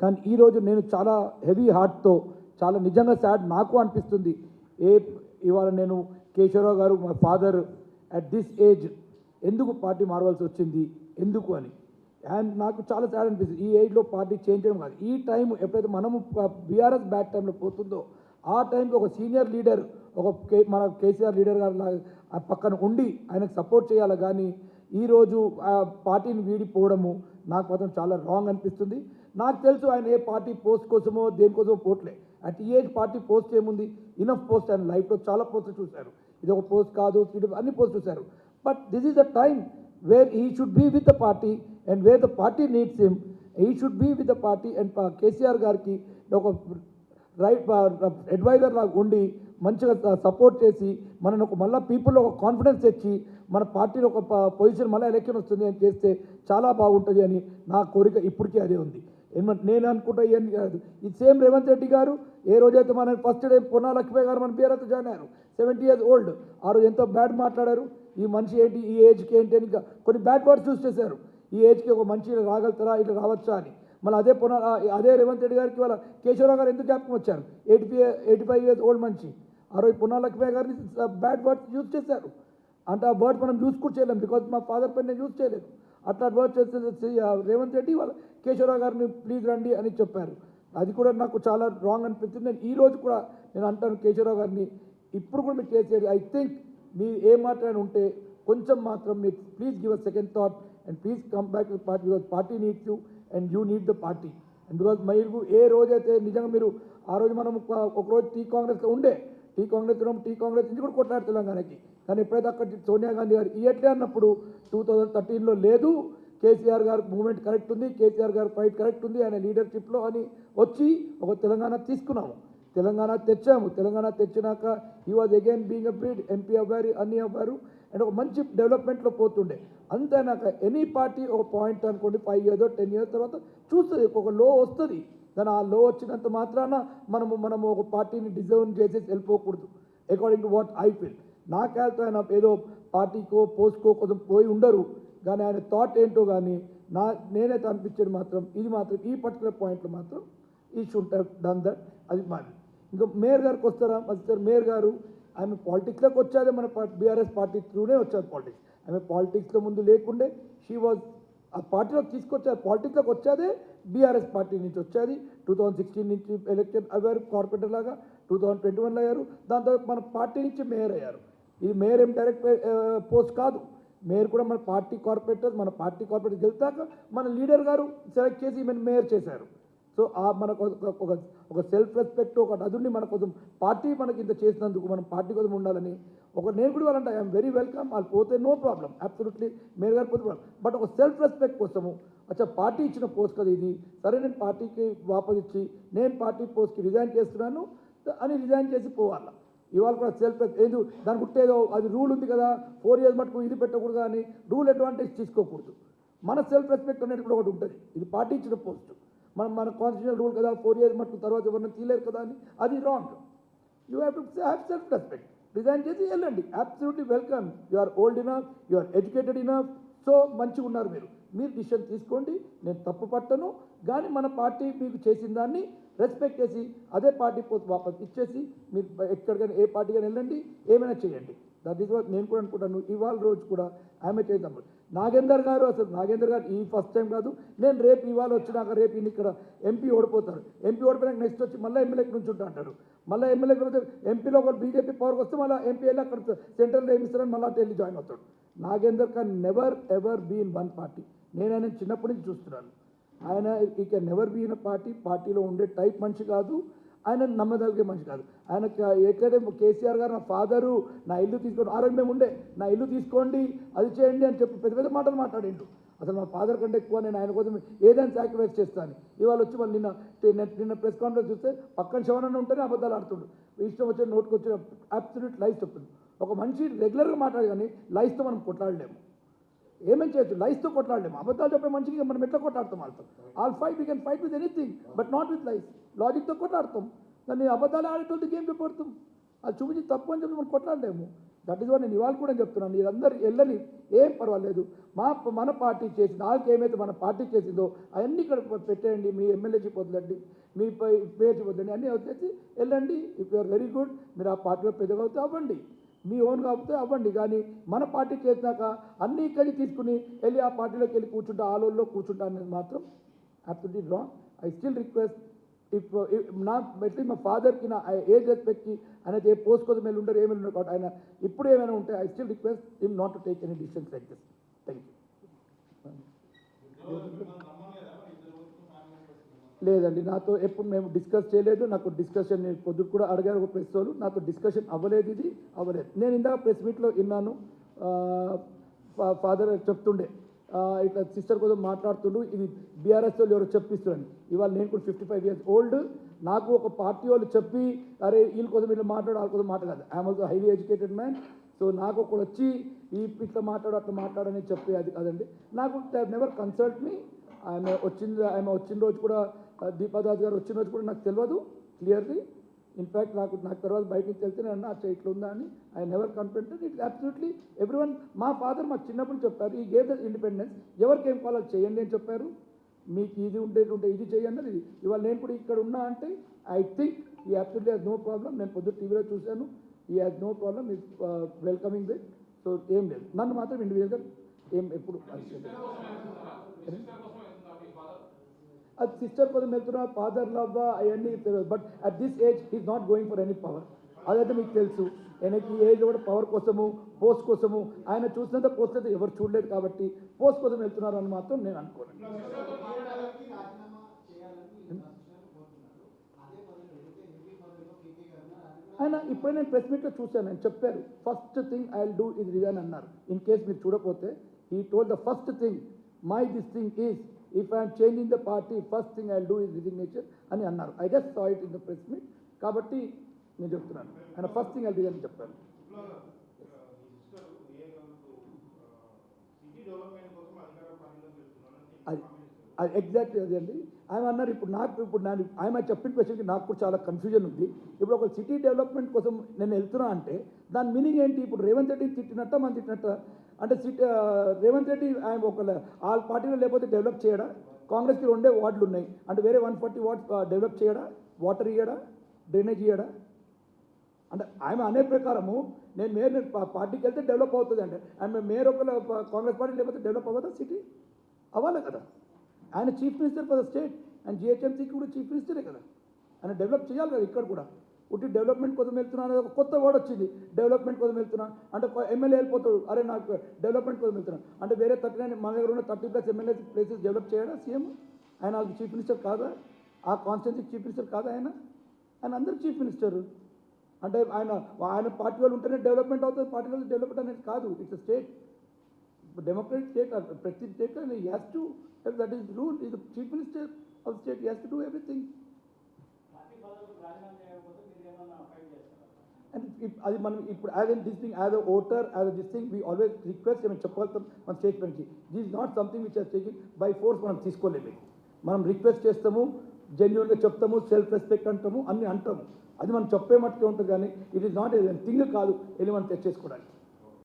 కానీ ఈరోజు నేను చాలా హెవీ హార్ట్తో చాలా నిజంగా సాడ్ నాకు అనిపిస్తుంది. ఇవాళ నేను కేశవరావు గారు మా ఫాదర్ అట్ దిస్ ఏజ్ ఎందుకు పార్టీ మారవలసి వచ్చింది ఎందుకు అని. అండ్ నాకు చాలా సాడ్ అనిపిస్తుంది. ఈ ఏజ్లో పార్టీ చేంజ్ చేయడం కాదు, ఈ టైం ఎప్పుడైతే మనము బీఆర్ఎస్ బ్యాక్ టైంలో పోతుందో ఆ టైంకి ఒక సీనియర్ లీడర్ మన కేసీఆర్ లీడర్ గారు పక్కన ఉండి ఆయనకు సపోర్ట్ చేయాలి. కానీ ఈరోజు ఆ పార్టీని వీడిపోవడము నాకు మాత్రం చాలా రాంగ్ అనిపిస్తుంది. నాకు తెలుసు ఆయన ఏ పార్టీ పోస్ట్ కోసమో దేనికోసమో పోట్లే. అట్ ఈ ఏజ్ పార్టీ పోస్ట్ ఏముంది, ఇనఫ్ పోస్ట్ ఆయన లైఫ్లో చాలా పోస్టులు చూశారు. ఇది ఒక పోస్ట్ కాదు, అన్ని పోస్ట్ చూశారు. But this is the time where he should be with the party and where the party needs him. He should be with the party and KCR గారికి ఒక రైట్ అడ్వైజర్ లాగా ఉండి మంచిగా సపోర్ట్ చేసి మనను ఒక మళ్ళీ పీపుల్లో ఒక కాన్ఫిడెన్స్ తెచ్చి మన పార్టీలో ఒక పొజిషన్ మళ్ళీ ఎలక్షన్ వస్తుంది అని చేస్తే చాలా బాగుంటుంది అని నా కోరిక ఇప్పటికీ అదే ఉంది. నేను అనుకుంటా ఇవన్నీ కాదు. ఇది సేమ్ రేవంత్ రెడ్డి గారు ఏ రోజైతే మన ఫస్ట్ డే పొన్నా లక్ష్మీ గారు మన బీఆర్ఎస్ జాయిన్ అయ్యారు, 70 years old. ఆ రోజు ఎంతో బ్యాడ్ మాట్లాడారు, ఈ మనిషి ఏంటి ఈ ఏజ్కి ఏంటి అని ఇంకా కొన్ని బ్యాడ్ వర్డ్స్ యూస్ చేశారు. ఈ ఏజ్కి ఒక మనిషి రాగలుగుతారా ఇట్లా రావచ్చా అని. మళ్ళీ అదే రేవంత్ రెడ్డి గారికి వాళ్ళ కేశవరావు గారు ఎందుకు జ్ఞాపకం వచ్చారు, 85 years old మనిషి. ఆ రోజు పొన్నా లక్ష్మీ గారిని బ్యాడ్ వర్డ్స్ యూజ్ చేశారు. అంటే ఆ వర్డ్స్ మనం యూజ్ కూడా చేయలేం, బికాజ్ మా ఫాదర్ పైన యూజ్ చేయలేదు. అట్లా వర్డ్ చేస్తే రేవంత్ రెడ్డి వాళ్ళ కేశవరావు గారిని ప్లీజ్ రండి అని చెప్పారు. అది కూడా నాకు చాలా రాంగ్ అనిపించింది. నేను ఈ రోజు కూడా నేను అంటాను కేశవరావు గారిని, ఇప్పుడు కూడా మీరు చేసేది ఐ థింక్ మీరు ఏ మాట్లాడి ఉంటే కొంచెం మాత్రం మీరు please give a second thought and please come back to party, because party needs you and you need the party. And because మీరు ఏ రోజైతే నిజంగా మీరు ఆ రోజు మనం ఒకరోజు టీ కాంగ్రెస్లో ఉండే, టీ కాంగ్రెస్ నుంచి కూడా కొట్లాడు తెలంగాణకి. కానీ ఎప్పుడైతే అక్కడ సోనియా గాంధీ గారు ఇయట్లే అన్నప్పుడు 2013లో లేదు, కేసీఆర్ గారు మూవ్మెంట్ కరెక్ట్ ఉంది, కేసీఆర్ గారు ఫైట్ కరెక్ట్ ఉంది ఆయన లీడర్షిప్లో అని వచ్చి ఒక తెలంగాణ తీసుకున్నాము, తెలంగాణ తెచ్చాము. తెలంగాణ తెచ్చినాక he was again being a breed, MP అవ్వారు, అన్నీ అవ్వారు అండ్ ఒక మంచి డెవలప్మెంట్లో పోతుండే. అంతేనాక ఎనీ పార్టీ ఒక పాయింట్ అనుకోండి 5 years 10 years తర్వాత చూస్తుంది, ఒక లో వస్తుంది. కానీ ఆ లో వచ్చినంత మాత్రాన మనము ఒక పార్టీని డిజైన్ చేసేసి వెళ్ళిపోకూడదు. According to what I feel. నాకేళ్తే ఆయన ఏదో పార్టీకో పోస్ట్కో కొంచెం పోయి ఉండరు, కానీ ఆయన థాట్ ఏంటో కానీ నేనైతే అనిపించేది మాత్రం ఇది మాత్రం ఈ పర్టికులర్ పాయింట్లో మాత్రం ఈ షుడ్ హ్యావ్ డన్ దట్. అది మాది. ఇంకా మేయర్ గారికి వస్తారా, సార్ మేయర్ గారు ఆమె పాలిటిక్స్లోకి వచ్చేదే మన బీఆర్ఎస్ పార్టీ త్రూనే వచ్చారు పాలిటిక్స్. ఆమె పాలిటిక్స్లో ముందు లేకుండే షీ వాజ్ ఆ పార్టీలోకి తీసుకొచ్చారు, పాలిటిక్స్లోకి వచ్చేదే బీఆర్ఎస్ పార్టీ నుంచి వచ్చేది. 2016 నుంచి ఎలక్షన్ అయ్యారు కార్పొరేటర్ లాగా, 2021లో అయ్యారు. దాని తర్వాత మన పార్టీ నుంచి మేయర్ అయ్యారు. ఇది మేయర్ ఏం డైరెక్ట్ పోస్ట్ కాదు, మేయర్ కూడా మన పార్టీ కార్పొరేటర్, మన పార్టీ కార్పొరేటర్ గెలిచాక మన లీడర్ గారు సెలెక్ట్ చేసి ఈమెను మేయర్ చేశారు. సో మనకు ఒక సెల్ఫ్ రెస్పెక్ట్ ఒకటి అదుండి మన కోసం పార్టీ మనకి ఇంత చేసినందుకు మనం పార్టీ కోసం ఉండాలని నేను కూడా వాళ్ళంటే ఐఎమ్ వెరీ వెల్కమ్. వాళ్ళు పోతే నో ప్రాబ్లం, అబ్సల్యూట్లీ మేయర్ గారు పోతే ప్రాబ్లం. బట్ ఒక సెల్ఫ్ రెస్పెక్ట్ కోసము పార్టీ ఇచ్చిన పోస్ట్ కదా ఇది, సరే నేను పార్టీకి వాపస్ ఇచ్చి నేను పార్టీ పోస్ట్కి రిజైన్ చేస్తున్నాను అని రిజైన్ చేసి పోవాలా. ఇవాళ కూడా సెల్ఫ్ ఏదో దానికి ఉంటేదో అది రూల్ ఉంది కదా 4 years మటుకు ఇది పెట్టకూడదు అని రూల్ అడ్వాంటేజ్ తీసుకోకూడదు. మన సెల్ఫ్ రెస్పెక్ట్ అనేది కూడా ఒకటి ఉంటుంది. ఇది పార్టీ ఇచ్చిన పోస్ట్, మన కాన్స్టిట్యూషనల్ రూల్ కదా 4 years మటుకు తర్వాత ఎవరిని తీయలేరు కదా అని, అది wrong. You have to have self respect. Resign చేసి వెళ్ళండి, absolutely welcome. You are old enough, you are educated enough. So మంచిగా ఉన్నారు మీరు డిసిషన్ తీసుకోండి, నేను తప్పు పట్టను. కానీ మన పార్టీ మీకు చేసిన దాన్ని రెస్పెక్ట్ చేసి అదే పార్టీ పోస్ట్ వాపస్ ఇచ్చేసి మీరు ఎక్కడికైనా ఏ పార్టీకైనా వెళ్ళండి, ఏమైనా చేయండి. దట్ ఈస్ వాట్ నేను కూడా అనుకుంటాను. ఇవాళ రోజు కూడా ఆమె చేద్దాం. నాగేందర్ గారు అసలు నాగేందర్ గారు ఈ ఫస్ట్ టైం కాదు, నేను రేపు ఇవాళ వచ్చినాక రేపు ఇక్కడ ఎంపీ ఓడిపోతారు, ఎంపీ ఓడిపోయినాక నెక్స్ట్ వచ్చి మళ్ళీ ఎమ్మెల్యేకి నుంచి ఉంటా అంటారు. మళ్ళీ ఎమ్మెల్యేకి వస్తే ఎంపీలో ఒకటి బీజేపీ పవర్కి వస్తే మళ్ళీ ఎంపీ వెళ్ళి అక్కడ సెంట్రల్ ఏమిస్తారని మళ్ళీ అటు వెళ్ళి జాయిన్ అవుతాడు. Nagender can never ever be in one party. నేను ఆయన చిన్నప్పటి నుంచి చూస్తున్నాను. ఆయన ఈ can never be in a party. పార్టీలో ఉండే టైప్ మనిషి కాదు, ఆయన నమ్మదలిగే మనిషి కాదు. ఆయనకి ఎట్లయితే కేసీఆర్ గారు నా ఫాదరు నా ఇల్లు తీసుకోండి, ఆ రోజు మేము ఉండే నా ఇల్లు తీసుకోండి అది చేయండి అని చెప్పి పెద్ద పెద్ద మాటలు మాట్లాడిండు. అసలు మా ఫాదర్ కంటే ఎక్కువ నేను ఆయన కోసం ఏదైనా సాక్రిఫైస్ చేస్తాను. ఇవాళ వచ్చి వాళ్ళు నిన్న ప్రెస్ కాన్ఫరెన్స్ చూస్తే పక్కన శవనన్న ఉంటేనే అబద్ధాలు ఆడుతుండు, ఇష్టం వచ్చిన నోటుకు వచ్చిన అబ్సల్యూట్ లైస్ చెప్తుంది. ఒక మనిషి రెగ్యులర్గా మాట్లాడి కానీ లైస్తో మనం కొట్లాడలేము, ఏమేం చేయొచ్చు లైస్తో కొట్లాడలేము. అబద్ధాలు చెప్పే మనిషికి మనం ఎట్లా కొట్లాడతాం వాళ్ళతో? All fight we can fight with anything but not with lies. లాజిక్తో కొట్లాడతాం, దాన్ని అబద్ధాలు ఆడేటోళ్ళకి గేమ్ చెప్పడతాం. అది చూపించి తప్పు అని చెప్పి మనం కొట్లాడలేము. దట్ ఈస్ వాట్ నేను ఇవాళ కూడా చెప్తున్నాను. మీరందరూ వెళ్ళని ఏం పర్వాలేదు. మన పార్టీ చేసింది ఏమైతే మన పార్టీ చేసిందో అవన్నీ ఇక్కడ పెట్టేయండి. మీ ఎమ్మెల్యేషిప్ వదలండి, మీ పేర్షిప్ వదలండి, అన్నీ వచ్చేసి వెళ్ళండి. If you are very good, మీరు ఆ పార్టీలో పెద్దగా అవుతే అవ్వండి, మీ ఓన్ కాకపోతే అవ్వండి. కానీ మన పార్టీ చేసినాక అన్నీ ఇక్కడికి తీసుకుని వెళ్ళి ఆ పార్టీలోకి వెళ్ళి కూర్చుంటా, ఆలోల్లో కూర్చుంటా అనేది మాత్రం absolutely wrong. I still request if నా అట్లీస్ట్ మా ఫాదర్కి నా ఏజ్ రెస్పెక్ట్కి ఆయన ఏ పోస్ట్ కోసం వెళ్ళి ఉండరు, ఏమైనా ఉండరు కాబట్టి ఆయన ఇప్పుడు ఏమైనా ఉంటే I still request him not to take any decisions like this. Thank you. లేదండి, నాతో ఎప్పుడు మేము డిస్కస్ చేయలేదు. నాకు డిస్కషన్ పొద్దుకు కూడా అడిగారు ఒక ప్రెస్ వాళ్ళు, నాతో డిస్కషన్ అవ్వలేదు, ఇది అవ్వలేదు. నేను ఇందాక ప్రెస్ మీట్లో విన్నాను, ఫాదర్ చెప్తుండే ఇట్లా సిస్టర్ కోసం మాట్లాడుతుండు, ఇది బీఆర్ఎస్ వాళ్ళు ఎవరు చెప్పిస్తున్నాను. ఇవాళ నేను కూడా 55 years ఓల్డ్. నాకు ఒక పార్టీ వాళ్ళు చెప్పి అరే వీళ్ళ కోసం ఇట్లా మాట్లాడు, వాళ్ళ కోసం మాట్లాడదు. I'm also highly educated man. So నాకు ఒకడు వచ్చి ఇట్లా మాట్లాడు అట్లా మాట్లాడని చెప్పి అది కాదండి. నాకు నెవర్ కన్సల్ట్ మీ. ఆమె వచ్చిన రోజు కూడా దీపాదాస్ గారు వచ్చిన రోజు కూడా నాకు తెలియదు క్లియర్లీ. ఇన్ఫ్యాక్ట్ నాకు తర్వాత బయట నుంచి వెళ్తే నేను అచ్చా ఇట్లా ఉందా అని I never confronted it. Absolutely everyone, మా ఫాదర్ మాకు చిన్నప్పుడు చెప్పారు, ఈ గేవ్ ద ఇండిపెండెన్స్, ఎవరికి ఏం కావాలో చేయండి అని చెప్పారు. మీకు ఇది ఉంటే ఇది చేయండి అని. ఇవాళ నేను కూడా ఇక్కడ ఉన్నా అంటే ఐ థింక్ ఈ అబ్సల్యూట్లీ హ్యాస్ నో ప్రాబ్లం. నేను పొద్దు టీవీలో చూశాను, ఈ has no problem, is welcoming this. So ఏం లేదు, నన్ను మాత్రం ఇండివిజువల్గా ఏం ఎప్పుడు అది సిస్టర్ కోసం వెళ్తున్నా, ఫాదర్ లవ్ అవన్నీ తెలియదు. But at this age is not going for any power. అదైతే మీకు తెలుసు. ఆయనకి ఈ ఏజ్ కూడా పవర్ కోసము, పోస్ట్ కోసము, ఆయన చూసినంత పోస్ట్ అయితే ఎవరు చూడలేదు కాబట్టి పోస్ట్ కోసం వెళ్తున్నారు అని మాత్రం నేను అనుకోను. ఆయన ఇప్పుడే నేను ప్రెస్ మీట్లో చూశాను, ఆయన చెప్పారు first thing I will do is resign అన్నారు. ఇన్ కేస్ మీరు చూడకపోతే he told the first thing my this thing is if I am changing the party, first thing I'll do is resignation అని అన్నారు. I just saw it in the press meet. కాబట్టి నేను చెప్తున్నాను, ఆయన first thing I'll do అని చెప్పాను. అది exactly అదే అండి. ఆయన అన్నారు. ఇప్పుడు ఆయన చెప్పిన క్వశ్చన్కి నాకు కూడా చాలా కన్ఫ్యూజన్ ఉంది. ఇప్పుడు ఒక సిటీ డెవలప్మెంట్ కోసం నేను వెళ్తున్నా అంటే దాని మీనింగ్ ఏంటి? ఇప్పుడు రేవంత్ రెడ్డి తిట్టినట్ట మనం తిట్టినట్ట అంటే రేవంత్ రెడ్డి ఆయన ఒక వాళ్ళ పార్టీలో లేకపోతే డెవలప్ చేయడా? కాంగ్రెస్కి 2 వార్డులు ఉన్నాయి అంటే వేరే 140 వార్డ్స్ డెవలప్ చేయడా? వాటర్ ఇయ్యడా? డ్రైనేజ్ ఇయ్యడా? అంటే ఆయన అనే ప్రకారము నేను మేయర్ పార్టీకి వెళ్తే డెవలప్ అవుతుంది అంటే ఆయన మేయర్ ఒక కాంగ్రెస్ పార్టీ లేకపోతే డెవలప్ అవ్వదా? సిటీ అవ్వాలి కదా. ఆయన chief minister for the state, ఆయన జిహెచ్ఎంసీకి కూడా చీఫ్ మినిస్టరే కదా. ఆయన డెవలప్ చేయాలి కదా. ఇక్కడ కూడా ఉట్టి డెవలప్మెంట్ కోసం వెళ్తున్నా అనేది ఒక కొత్త వర్డ్ వచ్చింది, డెవలప్మెంట్ కోసం వెళ్తున్నా అంటే ఎమ్మెల్యే వెళ్ళిపోతాడు, అరే నాకు డెవలప్మెంట్ కోసం వెళ్తున్నా అంటే వేరే 39 మన దగ్గర ఉన్న 30+ ఎమ్మెల్యే ప్లేసెస్ డెవలప్ చేయడా సీఎం? ఆయన వాళ్ళకి చీఫ్ మినిస్టర్ కాదా? ఆ కాన్స్టిట్యున్సీకి చీఫ్ మినిస్టర్ కాదా? ఆయన అందరికి చీఫ్ మినిస్టర్ అంటే ఆయన పార్టీ వాళ్ళు ఉంటేనే డెవలప్మెంట్ అవుతుంది, పార్టీ వాళ్ళు డెవలప్మెంట్ అనేది కాదు. It's state, democratic state. ప్రతి స్టేట్లో he has to, that is rule, is the chief minister of state, he has to do everything. అది మనం ఇప్పుడు as an this thing as a voter as this thing we always request ఏమైనా చెప్పగలుగుతాం మన స్టేట్మెంట్కి. This is not something which he's taking by force. మనం తీసుకోలేము, మనం రిక్వెస్ట్ చేస్తాము, జెన్యున్గా చెప్తాము, సెల్ఫ్ రెస్పెక్ట్ అంటాము, అన్నీ అంటాము. అది మనం చెప్పే మట్టుకే ఉంటుంది కానీ it is not a thing కాదు వెళ్ళి మనం తెచ్చేసుకోవడానికి.